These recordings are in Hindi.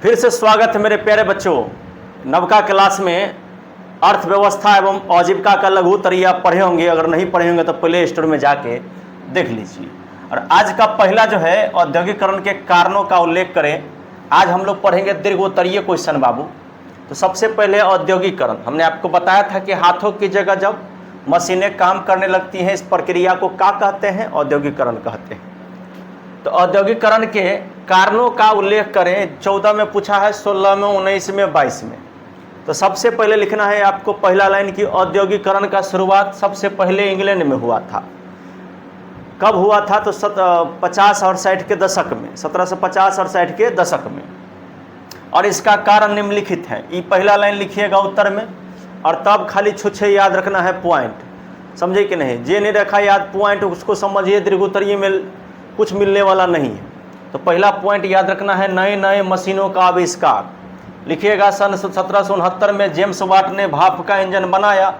फिर से स्वागत है मेरे प्यारे बच्चों। नवका क्लास में अर्थव्यवस्था एवं आजीविका का लघु उत्तरीय आप पढ़े होंगे। अगर नहीं पढ़े होंगे तो प्ले स्टोर में जाके देख लीजिए। और आज का पहला जो है औद्योगिकरण के कारणों का उल्लेख करें। आज हम लोग पढ़ेंगे दीर्घोत्तरीय क्वेश्चन बाबू। तो सबसे पहले औद्योगिकरण, हमने आपको बताया था कि हाथों की जगह जब मशीनें काम करने लगती हैं, इस प्रक्रिया को क्या कहते हैं? औद्योगिकरण कहते हैं। तो औद्योगिकरण के कारणों का उल्लेख करें। 14 में पूछा है, 16 में, 19 में, 22 में। तो सबसे पहले लिखना है आपको पहला लाइन की औद्योगिकरण का शुरुआत सबसे पहले इंग्लैंड में हुआ था। कब हुआ था? तो 50 और 60 के दशक में, 1750 और 60 के दशक में। और इसका कारण निम्नलिखित है। ये पहला लाइन लिखिएगा उत्तर में, और तब खाली छुच्छे याद रखना है पॉइंट, समझे कि नहीं? जे नहीं रखा याद पॉइंट उसको समझिए दीर्घोत्तरीय में कुछ मिलने वाला नहीं है। तो पहला पॉइंट याद रखना है नए नए मशीनों का आविष्कार। लिखिएगा सन 1769 में जेम्स वाट ने भाप का इंजन बनाया।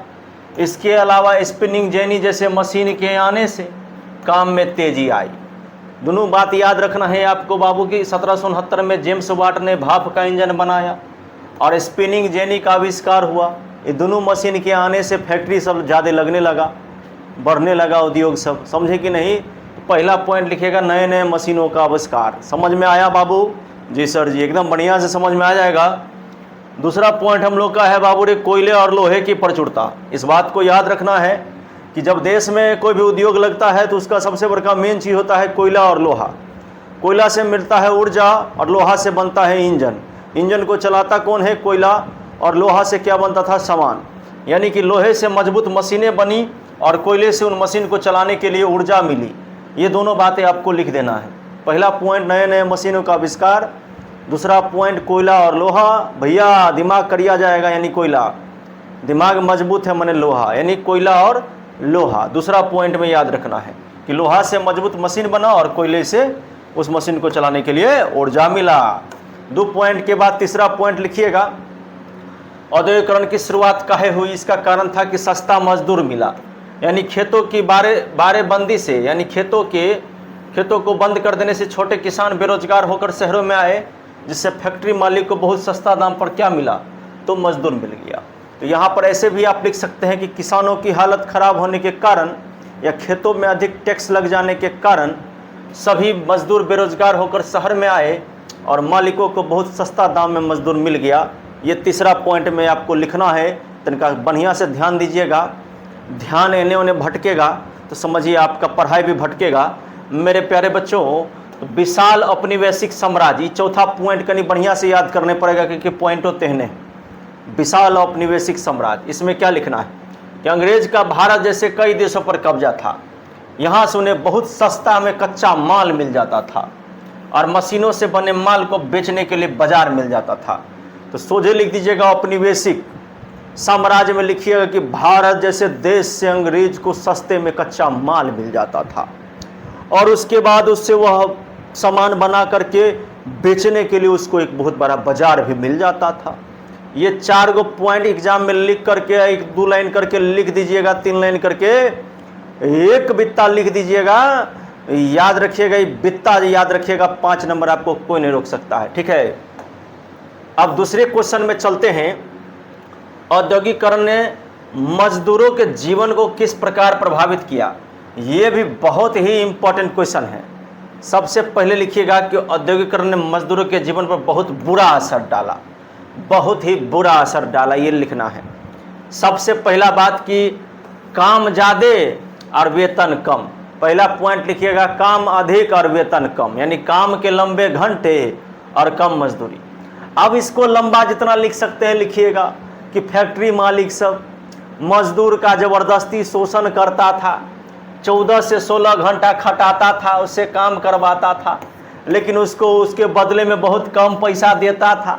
इसके अलावा स्पिनिंग जेनी जैसे मशीन के आने से काम में तेजी आई। दोनों बात याद रखना है आपको बाबू की। 1769 में जेम्स वाट ने भाप का इंजन बनाया और स्पिनिंग जेनी का आविष्कार हुआ। ये दोनों मशीन के आने से फैक्ट्री सब ज़्यादा लगने लगा, बढ़ने लगा उद्योग सब, समझे कि नहीं? पहला पॉइंट लिखिएगा नए नए मशीनों का आविष्कार। समझ में आया बाबू? जी सर जी, एकदम बढ़िया से समझ में आ जाएगा। दूसरा पॉइंट हम लोग का है बाबू रे कोयले और लोहे की प्रचुरता। इस बात को याद रखना है कि जब देश में कोई भी उद्योग लगता है तो उसका सबसे बड़ा मेन चीज़ होता है कोयला और लोहा। कोयला से मिलता है ऊर्जा और लोहा से बनता है इंजन। इंजन को चलाता कौन है? कोयला। और लोहा से क्या बनता था? सामान। यानी कि लोहे से मजबूत मशीनें बनी और कोयले से उन मशीन को चलाने के लिए ऊर्जा मिली। ये दोनों बातें आपको लिख देना है। पहला पॉइंट नए नए मशीनों का आविष्कार, दूसरा पॉइंट कोयला और लोहा। भैया दिमाग करिया जाएगा, यानी कोयला। दिमाग मजबूत है माने लोहा, यानी कोयला और लोहा। दूसरा पॉइंट में याद रखना है कि लोहा से मजबूत मशीन बना और कोयले से उस मशीन को चलाने के लिए ऊर्जा मिला। 2 पॉइंट के बाद तीसरा पॉइंट लिखिएगा औद्योगिकरण की शुरुआत काहे हुई? इसका कारण था कि सस्ता मजदूर मिला। यानी खेतों की बारेबंदी से, यानी खेतों को बंद कर देने से छोटे किसान बेरोजगार होकर शहरों में आए, जिससे फैक्ट्री मालिक को बहुत सस्ता दाम पर क्या मिला? तो मजदूर मिल गया। तो यहाँ पर ऐसे भी आप लिख सकते हैं कि किसानों की हालत खराब होने के कारण या खेतों में अधिक टैक्स लग जाने के कारण सभी मजदूर बेरोजगार होकर शहर में आए और मालिकों को बहुत सस्ता दाम में मजदूर मिल गया। ये तीसरा पॉइंट में आपको लिखना है। तनिका बढ़िया से ध्यान दीजिएगा। ध्यान एने ओने भटकेगा तो समझिए आपका पढ़ाई भी भटकेगा। मेरे प्यारे बच्चों, विशाल औपनिवेशिक साम्राज्य, चौथा पॉइंट कहीं बढ़िया से याद करने पड़ेगा क्योंकि पॉइंटों तेहने। विशाल औपनिवेशिक साम्राज्य, इसमें क्या लिखना है कि अंग्रेज का भारत जैसे कई देशों पर कब्जा था। यहाँ से उन्हें बहुत सस्ता में कच्चा माल मिल जाता था और मशीनों से बने माल को बेचने के लिए बाजार मिल जाता था। तो सोझे लिख दीजिएगा औपनिवेशिक साम्राज्य में लिखिएगा कि भारत जैसे देश से अंग्रेज को सस्ते में कच्चा माल मिल जाता था और उसके बाद उससे वह सामान बना करके बेचने के लिए उसको एक बहुत बड़ा बाजार भी मिल जाता था। ये 4 गो पॉइंट एग्जाम में लिख करके 1-2 लाइन करके लिख दीजिएगा, 3 लाइन करके एक बित्ता लिख दीजिएगा। याद रखिएगा, ये बित्ता याद रखिएगा। 5 नंबर आपको कोई नहीं रोक सकता है, ठीक है? अब दूसरे क्वेश्चन में चलते हैं। औद्योगिकरण ने मजदूरों के जीवन को किस प्रकार प्रभावित किया? ये भी बहुत ही इंपॉर्टेंट क्वेश्चन है। सबसे पहले लिखिएगा कि औद्योगिकरण ने मजदूरों के जीवन पर बहुत बुरा असर डाला। बहुत ही बुरा असर डाला, ये लिखना है। सबसे पहला बात कि काम ज़्यादा और वेतन कम। पहला पॉइंट लिखिएगा काम अधिक और वेतन कम, यानी काम के लंबे घंटे और कम मजदूरी। अब इसको लंबा जितना लिख सकते हैं लिखिएगा कि फैक्ट्री मालिक सब मजदूर का ज़बरदस्ती शोषण करता था। 14 से 16 घंटा खटाता था, उससे काम करवाता था, लेकिन उसको उसके बदले में बहुत कम पैसा देता था।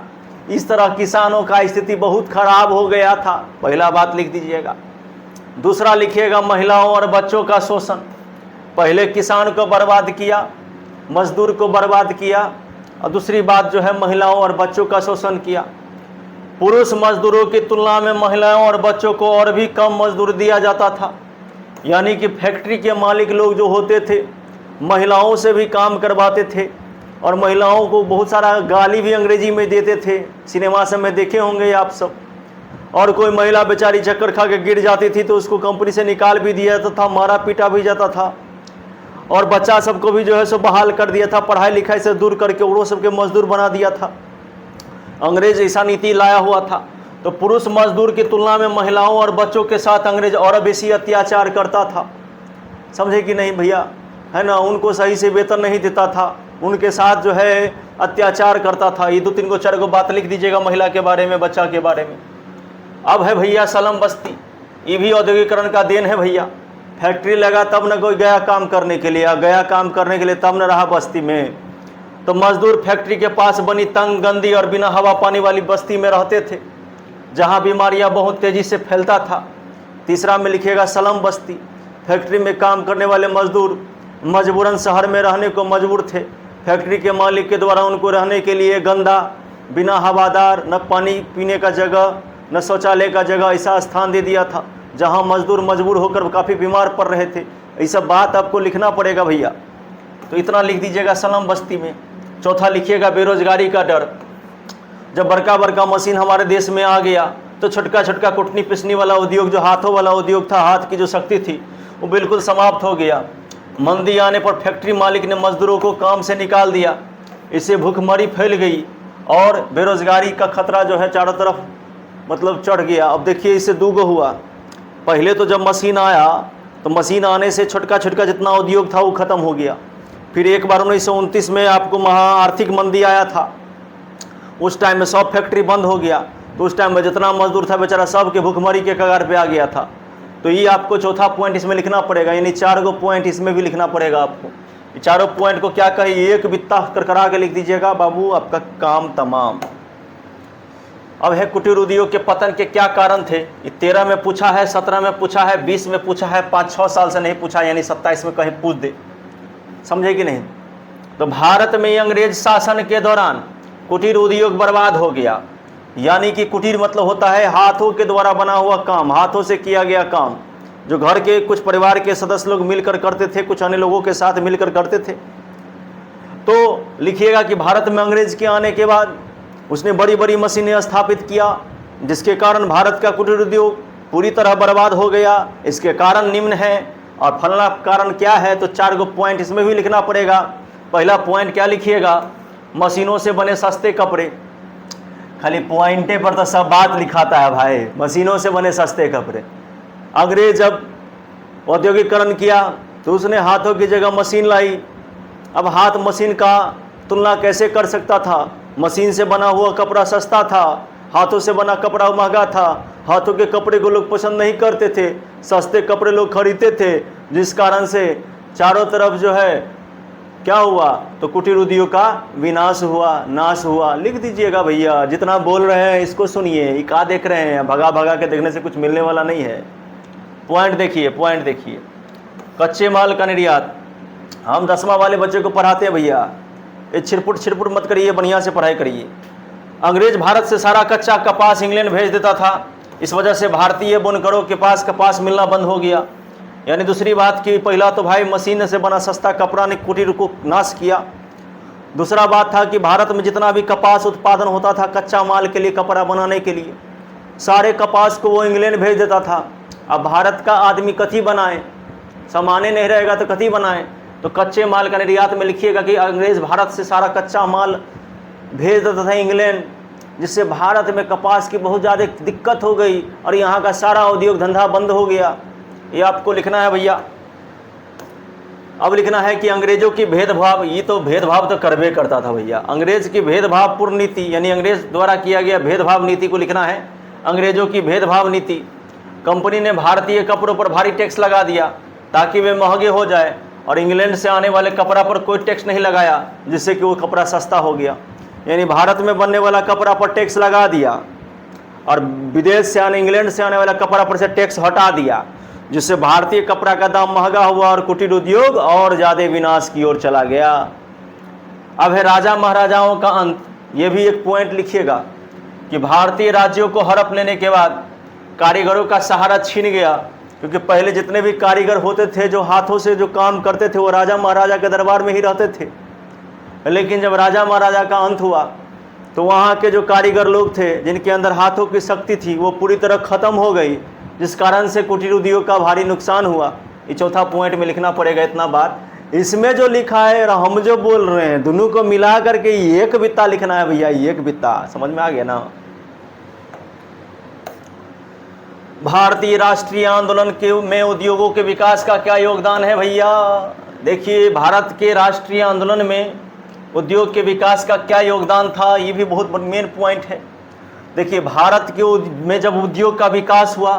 इस तरह किसानों का स्थिति बहुत खराब हो गया था। पहला बात लिख दीजिएगा। दूसरा लिखिएगा महिलाओं और बच्चों का शोषण। पहले किसान को बर्बाद किया, मजदूर को बर्बाद किया, और दूसरी बात जो है महिलाओं और बच्चों का शोषण किया। पुरुष मजदूरों की तुलना में महिलाओं और बच्चों को और भी कम मजदूर दिया जाता था। यानी कि फैक्ट्री के मालिक लोग जो होते थे महिलाओं से भी काम करवाते थे और महिलाओं को बहुत सारा गाली भी अंग्रेजी में देते थे, सिनेमा सब में देखे होंगे आप सब। और कोई महिला बेचारी चक्कर खा के गिर जाती थी तो उसको कंपनी से निकाल भी दिया जाता था, मारा पीटा भी जाता था। और बच्चा सबको भी जो है सो बहाल कर दिया था, पढ़ाई लिखाई से दूर करके वो सबके मजदूर बना दिया था। अंग्रेज ऐसा नीति लाया हुआ था। तो पुरुष मजदूर की तुलना में महिलाओं और बच्चों के साथ अंग्रेज और बेसी अत्याचार करता था, समझे कि नहीं भैया, है ना। उनको सही से वेतन नहीं देता था, उनके साथ जो है अत्याचार करता था। ये 2-3 को 4 को बात लिख दीजिएगा महिला के बारे में, बच्चा के बारे में। अब है भैया सलम बस्ती, ये भी औद्योगिकरण का देन है भैया। फैक्ट्री लगा तब न कोई गया काम करने के लिए, गया काम करने के लिए तब न रहा बस्ती में। तो मजदूर फैक्ट्री के पास बनी तंग, गंदी और बिना हवा पानी वाली बस्ती में रहते थे, जहाँ बीमारियाँ बहुत तेज़ी से फैलता था। तीसरा में लिखिएगा सलम बस्ती। फैक्ट्री में काम करने वाले मजदूर मजबूरन शहर में रहने को मजबूर थे। फैक्ट्री के मालिक के द्वारा उनको रहने के लिए गंदा, बिना हवादार, न पानी पीने का जगह, न शौचालय का जगह ऐसा स्थान दे दिया था जहां मजदूर मजबूर होकर काफ़ी बीमार पड़ रहे थे। ये सब बात आपको लिखना पड़ेगा भैया, तो इतना लिख दीजिएगा सलम बस्ती में। चौथा लिखिएगा बेरोजगारी का डर। जब बड़का बड़का मशीन हमारे देश में आ गया तो छोटका छोटका कुटनी पिसनी वाला उद्योग, जो हाथों वाला उद्योग था, हाथ की जो शक्ति थी, वो बिल्कुल समाप्त हो गया। मंदी आने पर फैक्ट्री मालिक ने मजदूरों को काम से निकाल दिया। इससे भूखमरी फैल गई और बेरोजगारी का खतरा जो है चारों तरफ मतलब चढ़ गया। अब देखिए इससे दूगो हुआ। पहले तो जब मशीन आया तो मशीन आने से छोटका छोटका जितना उद्योग था वो ख़त्म हो गया। फिर एक बार 1929 में आपको महा आर्थिक मंदी आया था, उस टाइम में सब फैक्ट्री बंद हो गया। तो उस टाइम में जितना मजदूर था बेचारा सब के भूखमरी के कगार पे आ गया था। तो ये आपको चौथा पॉइंट इसमें लिखना पड़ेगा, यानी 4 गो पॉइंट इसमें भी लिखना पड़ेगा आपको। ये चारों पॉइंट को क्या कहे, एक बित्ता करकरा के लिख दीजिएगा बाबू, आपका काम तमाम। अब है कुटीर उद्योग के पतन के क्या कारण थे। ये 13 में पूछा है, 17 में पूछा है, 20 में पूछा है, 5-6 साल से नहीं पूछा, यानी 27 में कहीं पूछ दे, समझे कि नहीं। तो भारत में अंग्रेज शासन के दौरान कुटीर उद्योग बर्बाद हो गया। यानी कि कुटीर मतलब होता है हाथों के द्वारा बना हुआ काम, हाथों से किया गया काम, जो घर के कुछ परिवार के सदस्य लोग मिलकर करते थे, कुछ अन्य लोगों के साथ मिलकर करते थे। तो लिखिएगा कि भारत में अंग्रेज के आने के बाद उसने बड़ी बड़ी मशीनें स्थापित किया, जिसके कारण भारत का कुटीर उद्योग पूरी तरह बर्बाद हो गया। इसके कारण निम्न है, और फलना कारण क्या है, तो 4 गो पॉइंट इसमें भी लिखना पड़ेगा। पहला पॉइंट क्या लिखिएगा, मशीनों से बने सस्ते कपड़े। खाली पॉइंटे पर तो सब बात लिखाता है भाई, मशीनों से बने सस्ते कपड़े। अंग्रेज जब औद्योगिकरण किया तो उसने हाथों की जगह मशीन लाई। अब हाथ मशीन का तुलना कैसे कर सकता था, मशीन से बना हुआ कपड़ा सस्ता था, हाथों से बना कपड़ा महंगा था। हाथों के कपड़े को लोग पसंद नहीं करते थे, सस्ते कपड़े लोग खरीदते थे, जिस कारण से चारों तरफ जो है क्या हुआ, तो कुटीर उद्योग का विनाश हुआ, नाश हुआ। लिख दीजिएगा भैया, जितना बोल रहे हैं इसको सुनिए, ये क्या देख रहे हैं, भगा भगा के देखने से कुछ मिलने वाला नहीं है। पॉइंट देखिए, पॉइंट देखिए, कच्चे माल का निर्यात। हम 10वां वाले बच्चे को पढ़ाते हैं भैया, ये छिरपुट मत करिए, बढ़िया से पढ़ाई करिए। अंग्रेज भारत से सारा कच्चा कपास इंग्लैंड भेज देता था। इस वजह से भारतीय बुनकरों के पास कपास मिलना बंद हो गया। यानी दूसरी बात कि पहला तो भाई मशीन से बना सस्ता कपड़ा ने कुटीर को नाश किया। दूसरा बात था कि भारत में जितना भी कपास उत्पादन होता था कच्चा माल के लिए, कपड़ा बनाने के लिए, सारे कपास को वो इंग्लैंड भेज देता था। अब भारत का आदमी कथी बनाए, सामान्य नहीं रहेगा तो कथी बनाए। तो कच्चे माल का निर्यात में लिखिएगा कि अंग्रेज भारत से सारा कच्चा माल भेज देता था इंग्लैंड, जिससे भारत में कपास की बहुत ज़्यादा दिक्कत हो गई और यहाँ का सारा उद्योग धंधा बंद हो गया। ये आपको लिखना है भैया। अब लिखना है कि अंग्रेजों की भेदभाव, ये तो भेदभाव तो करबे करता था भैया। अंग्रेज की भेदभावपूर्ण नीति, यानी अंग्रेज द्वारा किया गया भेदभाव नीति को लिखना है, अंग्रेजों की भेदभाव नीति। कंपनी ने भारतीय कपड़ों पर भारी टैक्स लगा दिया ताकि वे महंगे हो जाए, और इंग्लैंड से आने वाले कपड़ा पर कोई टैक्स नहीं लगाया, जिससे कि वो कपड़ा सस्ता हो गया। यानी भारत में बनने वाला कपड़ा पर टैक्स लगा दिया और विदेश से आने, इंग्लैंड से आने वाला कपड़ा पर से टैक्स हटा दिया, जिससे भारतीय कपड़ा का दाम महंगा हुआ और कुटीर उद्योग और ज़्यादा विनाश की ओर चला गया। अब है राजा महाराजाओं का अंत। ये भी एक पॉइंट लिखिएगा कि भारतीय राज्यों को हड़प लेने के बाद कारीगरों का सहारा छीन गया, क्योंकि पहले जितने भी कारीगर होते थे जो हाथों से जो काम करते थे वो राजा महाराजा के दरबार में ही रहते थे। लेकिन जब राजा महाराजा का अंत हुआ तो वहाँ के जो कारीगर लोग थे, जिनके अंदर हाथों की शक्ति थी, वो पूरी तरह ख़त्म हो गई, जिस कारण से कुटीर उद्योग का भारी नुकसान हुआ। ये चौथा पॉइंट में लिखना पड़ेगा इतना बात। इसमें जो लिखा है और हम जो बोल रहे हैं, दोनों को मिला करके एक बित्ता लिखना है भैया, एक बित्ता। समझ में आ गया ना? भारतीय राष्ट्रीय आंदोलन के में उद्योगों के विकास का क्या योगदान है भैया? देखिए, भारत के राष्ट्रीय आंदोलन में उद्योग के विकास का क्या योगदान था, ये भी बहुत मेन पॉइंट है। देखिए, भारत के में जब उद्योग का विकास हुआ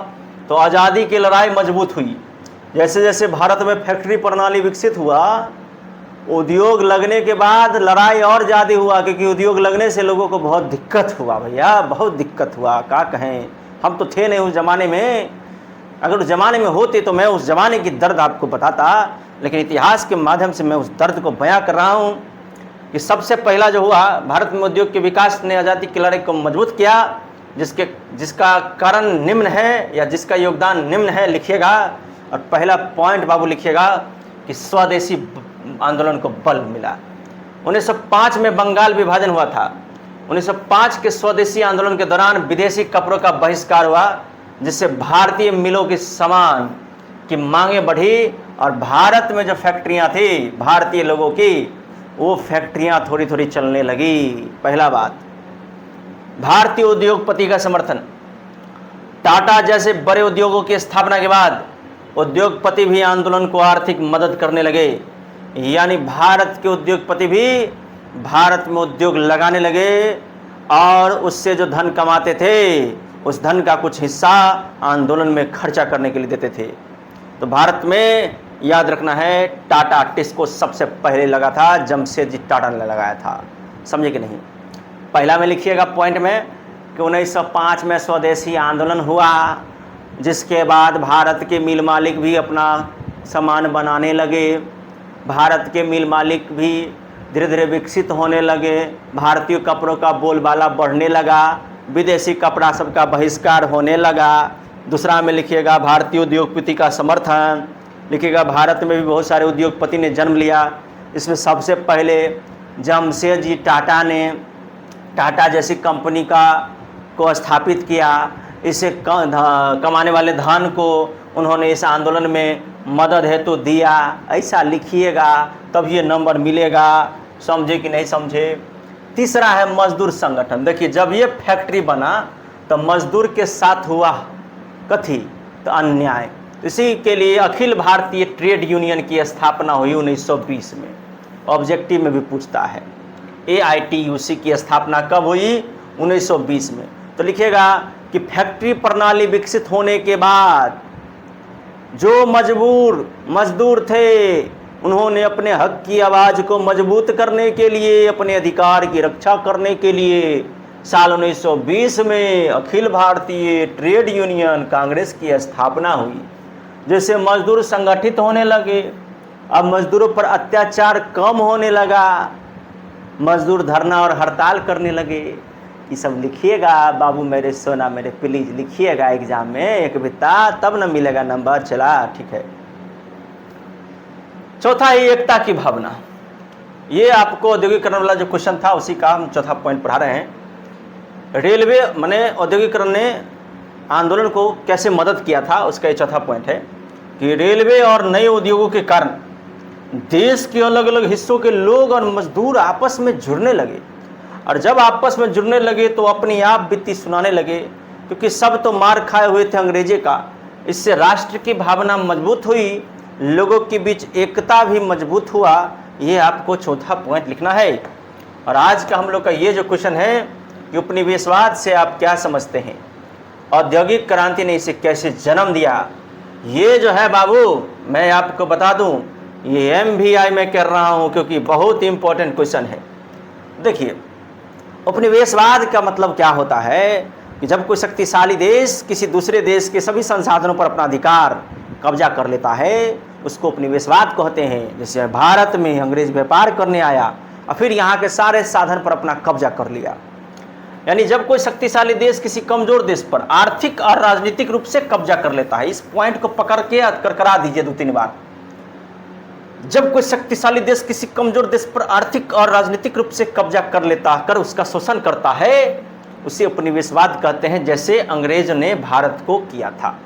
तो आज़ादी की लड़ाई मजबूत हुई। जैसे जैसे भारत में फैक्ट्री प्रणाली विकसित हुआ, उद्योग लगने के बाद लड़ाई और ज़्यादा हुआ, क्योंकि उद्योग लगने से लोगों को बहुत दिक्कत हुआ भैया, बहुत दिक्कत हुआ। क्या कहें, हम तो थे नहीं उस ज़माने में। अगर उस ज़माने में होते तो मैं उस ज़माने की दर्द आपको बताता, लेकिन इतिहास के माध्यम से मैं उस दर्द को बयां कर रहा हूँ कि सबसे पहला जो हुआ, भारत में उद्योग के विकास ने आज़ादी की लड़ाई को मजबूत किया, जिसका कारण निम्न है या जिसका योगदान निम्न है, लिखिएगा। और पहला पॉइंट बाबू लिखिएगा कि स्वदेशी आंदोलन को बल मिला। 1905 में बंगाल विभाजन हुआ था। 1905 के स्वदेशी आंदोलन के दौरान विदेशी कपड़ों का बहिष्कार हुआ, जिससे भारतीय मिलों की सामान की मांगें बढ़ी और भारत में जो फैक्ट्रियां थी भारतीय लोगों की, वो फैक्ट्रियां थोड़ी थोड़ी चलने लगी। पहला बात, भारतीय उद्योगपति का समर्थन। टाटा जैसे बड़े उद्योगों की स्थापना के बाद उद्योगपति भी आंदोलन को आर्थिक मदद करने लगे, यानी भारत के उद्योगपति भी भारत में उद्योग लगाने लगे और उससे जो धन कमाते थे, उस धन का कुछ हिस्सा आंदोलन में खर्चा करने के लिए देते थे। तो भारत में याद रखना है, टाटा टिस्को सबसे पहले लगा था, जमशेदजी टाटा ने लगाया था। समझे कि नहीं? पहला में लिखिएगा पॉइंट में कि 1905 में स्वदेशी आंदोलन हुआ, जिसके बाद भारत के मिल मालिक भी अपना सामान बनाने लगे। भारत के मिल मालिक भी धीरे धीरे विकसित होने लगे। भारतीय कपड़ों का बोलबाला बढ़ने लगा, विदेशी कपड़ा सबका बहिष्कार होने लगा। दूसरा में लिखिएगा भारतीय उद्योगपति का समर्थन। लिखिएगा भारत में भी बहुत सारे उद्योगपति ने जन्म लिया। इसमें सबसे पहले जमशेदजी टाटा ने टाटा जैसी कंपनी को स्थापित किया। इसे कमाने वाले धन को उन्होंने इस आंदोलन में मदद हेतु दिया। ऐसा लिखिएगा, तब ये नंबर मिलेगा। समझे कि नहीं समझे? तीसरा है मजदूर संगठन। देखिए, जब ये फैक्ट्री बना तो मजदूर के साथ हुआ कथी? तो अन्याय। इसी के लिए अखिल भारतीय ट्रेड यूनियन की स्थापना हुई 1920 में। ऑब्जेक्टिव में भी पूछता है, AITUC की स्थापना कब हुई? 1920 में। तो लिखिएगा कि फैक्ट्री प्रणाली विकसित होने के बाद जो मजदूर थे, उन्होंने अपने हक की आवाज़ को मजबूत करने के लिए, अपने अधिकार की रक्षा करने के लिए साल 1920 में अखिल भारतीय ट्रेड यूनियन कांग्रेस की स्थापना हुई। जैसे मजदूर संगठित होने लगे, अब मजदूरों पर अत्याचार कम होने लगा, मजदूर धरना और हड़ताल करने लगे। ये सब लिखिएगा बाबू मेरे सोना मेरे, प्लीज लिखिएगा एग्जाम में एक बित्ता, तब न मिलेगा नंबर। चला ठीक है। चौथा ही एकता की भावना। ये आपको औद्योगिकरण वाला जो क्वेश्चन था उसी का हम चौथा पॉइंट पढ़ा रहे हैं। रेलवे माने औद्योगिकरण ने आंदोलन को कैसे मदद किया था, उसका ये चौथा पॉइंट है कि रेलवे और नए उद्योगों के कारण देश के अलग अलग हिस्सों के लोग और मजदूर आपस में जुड़ने लगे। और जब आपस में जुड़ने लगे तो अपनी आप बीती सुनाने लगे, क्योंकि सब तो मार खाए हुए थे अंग्रेजी का। इससे राष्ट्र की भावना मजबूत हुई, लोगों के बीच एकता भी मजबूत हुआ। ये आपको चौथा पॉइंट लिखना है। और आज का हम लोग का ये जो क्वेश्चन है कि उपनिवेशवाद से आप क्या समझते हैं, औद्योगिक क्रांति ने इसे कैसे जन्म दिया, ये जो है बाबू मैं आपको बता दूं, ये MVI में कर रहा हूं, क्योंकि बहुत इंपॉर्टेंट क्वेश्चन है। देखिए, उपनिवेशवाद का मतलब क्या होता है कि जब कोई शक्तिशाली देश किसी दूसरे देश के सभी संसाधनों पर अपना अधिकार कब्जा कर लेता है, उसको उपनिवेशवाद कहते हैं। जैसे भारत में अंग्रेज व्यापार करने आया और फिर यहाँ के सारे साधन पर अपना कब्जा कर लिया। यानी जब कोई शक्तिशाली देश किसी कमजोर देश पर आर्थिक और राजनीतिक रूप से कब्जा कर लेता है। इस पॉइंट को पकड़ के करकरा दीजिए 2-3 बार। जब कोई शक्तिशाली देश किसी कमजोर देश पर आर्थिक और राजनीतिक रूप से कब्जा कर लेता कर उसका शोषण करता है, उसे उपनिवेशवाद कहते हैं, जैसे अंग्रेज ने भारत को किया था।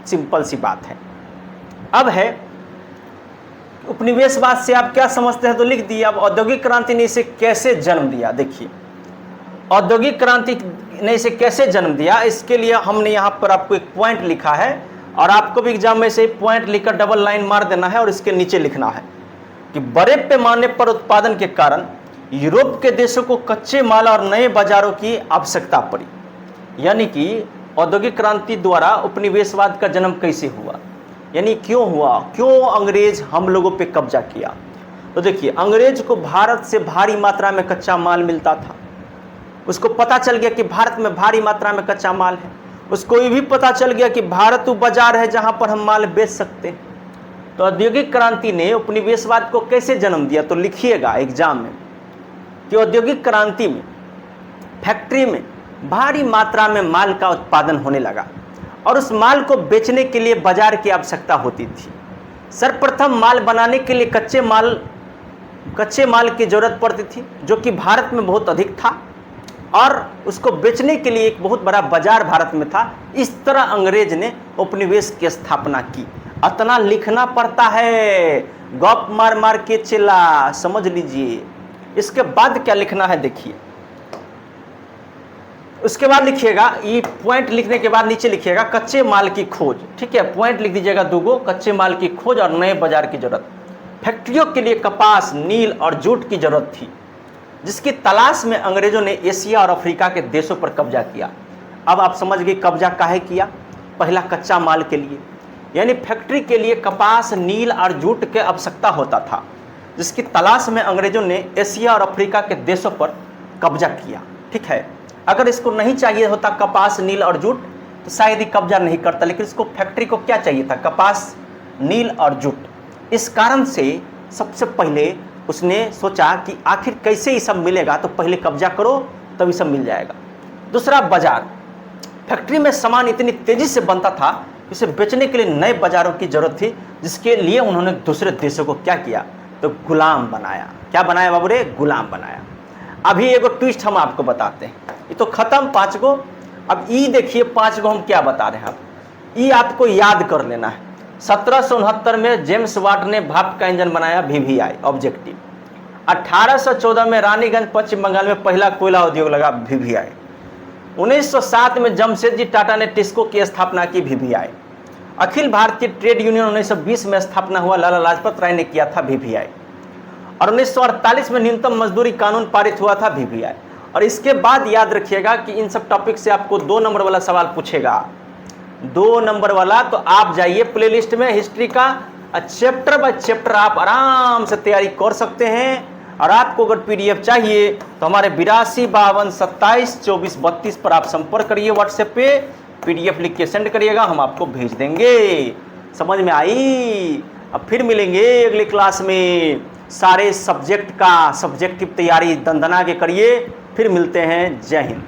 सिंपल सी बात है। अब है उपनिवेशवाद से आप क्या समझते हैं तो लिख दिया। अब औद्योगिक क्रांति ने इसे कैसे जन्म दिया, देखिए औद्योगिक क्रांति ने इसे कैसे जन्म दिया, इसके लिए हमने यहाँ पर आपको एक पॉइंट लिखा है और आपको भी एग्जाम में से पॉइंट लिखकर डबल लाइन मार देना है और इसके नीचे लिखना है कि बड़े पैमाने पर उत्पादन के कारण यूरोप के देशों को कच्चे माल और नए बाजारों की आवश्यकता पड़ी। यानी कि औद्योगिक क्रांति द्वारा उपनिवेशवाद का जन्म कैसे हुआ, यानी क्यों हुआ, क्यों अंग्रेज हम लोगों पे कब्जा किया। तो देखिए अंग्रेज को भारत से भारी मात्रा में कच्चा माल मिलता था। उसको पता चल गया कि भारत में भारी मात्रा में कच्चा माल है। उसको ये भी पता चल गया कि भारत वो बाजार है जहां पर हम माल बेच सकते हैं। तो औद्योगिक क्रांति ने उपनिवेशवाद को कैसे जन्म दिया, तो लिखिएगा एग्जाम में कि औद्योगिक क्रांति में फैक्ट्री में भारी मात्रा में माल का उत्पादन होने लगा और उस माल को बेचने के लिए बाजार की आवश्यकता होती थी। सर्वप्रथम माल बनाने के लिए कच्चे माल की जरूरत पड़ती थी, जो कि भारत में बहुत अधिक था और उसको बेचने के लिए एक बहुत बड़ा बाजार भारत में था। इस तरह अंग्रेज ने उपनिवेश की स्थापना की। इतना लिखना पड़ता है, गप मार मार के चिल्ला, समझ लीजिए। इसके बाद क्या लिखना है देखिए, उसके बाद लिखिएगा, ये पॉइंट लिखने के बाद नीचे लिखिएगा कच्चे माल की खोज। ठीक है, पॉइंट लिख दीजिएगा दूगो, कच्चे माल की खोज और नए बाजार की जरूरत। फैक्ट्रियों के लिए कपास, नील और जूट की जरूरत थी, जिसकी तलाश में अंग्रेजों ने एशिया और अफ्रीका के देशों पर कब्जा किया। अब आप समझ गए कब्जा काहे किया। पहला कच्चा माल के लिए, यानी फैक्ट्री के लिए कपास, नील और जूट की आवश्यकता होता था, जिसकी तलाश में अंग्रेजों ने एशिया और अफ्रीका के देशों पर कब्जा किया। ठीक है, अगर इसको नहीं चाहिए होता कपास, नील और जूट तो शायद ही कब्जा नहीं करता, लेकिन इसको फैक्ट्री को क्या चाहिए था, कपास, नील और जूट। इस कारण से सबसे पहले उसने सोचा कि आखिर कैसे ये सब मिलेगा, तो पहले कब्जा करो तभी सब मिल जाएगा। दूसरा बाजार, फैक्ट्री में सामान इतनी तेजी से बनता था कि उसे बेचने के लिए नए बाजारों की जरूरत थी, जिसके लिए उन्होंने दूसरे देशों को क्या किया, तो गुलाम बनाया। क्या बनाया बाबू रे, गुलाम बनाया। अभी एगो ट्विस्ट हम आपको बताते हैं, ये तो खत्म 5 गो। अब ई देखिए 5 गो हम क्या बता रहे हैं। अब ई आपको याद कर लेना है। 1769 में जेम्स वाट ने भाप का इंजन बनाया, VVI ऑब्जेक्टिव। 1814 में रानीगंज पश्चिम बंगाल में पहला कोयला उद्योग लगा, VVI। 1907 में जमशेदजी टाटा ने टिस्को की स्थापना की, VVI। Akhil Bharatiya trade union 1920 में स्थापना हुआ, लाला लाजपत राय ने किया था, VVI। और 1948 में न्यूनतम मजदूरी कानून पारित हुआ था, VVI। और इसके बाद याद रखिएगा कि इन सब टॉपिक से आपको 2 नंबर वाला सवाल पूछेगा, 2 नंबर वाला। तो आप जाइए प्लेलिस्ट में हिस्ट्री का चैप्टर बाय चैप्टर आप आराम से तैयारी कर सकते हैं। और आपको अगर PDF चाहिए तो हमारे 82 52 27 24 32 पर आप संपर्क करिए, व्हाट्सएप पे PDF लिख के सेंड करिएगा, हम आपको भेज देंगे। समझ में आई। अब फिर मिलेंगे अगली क्लास में। सारे सब्जेक्ट का सब्जेक्टिव तैयारी दंदना के करिए। फिर मिलते हैं। जय हिंद।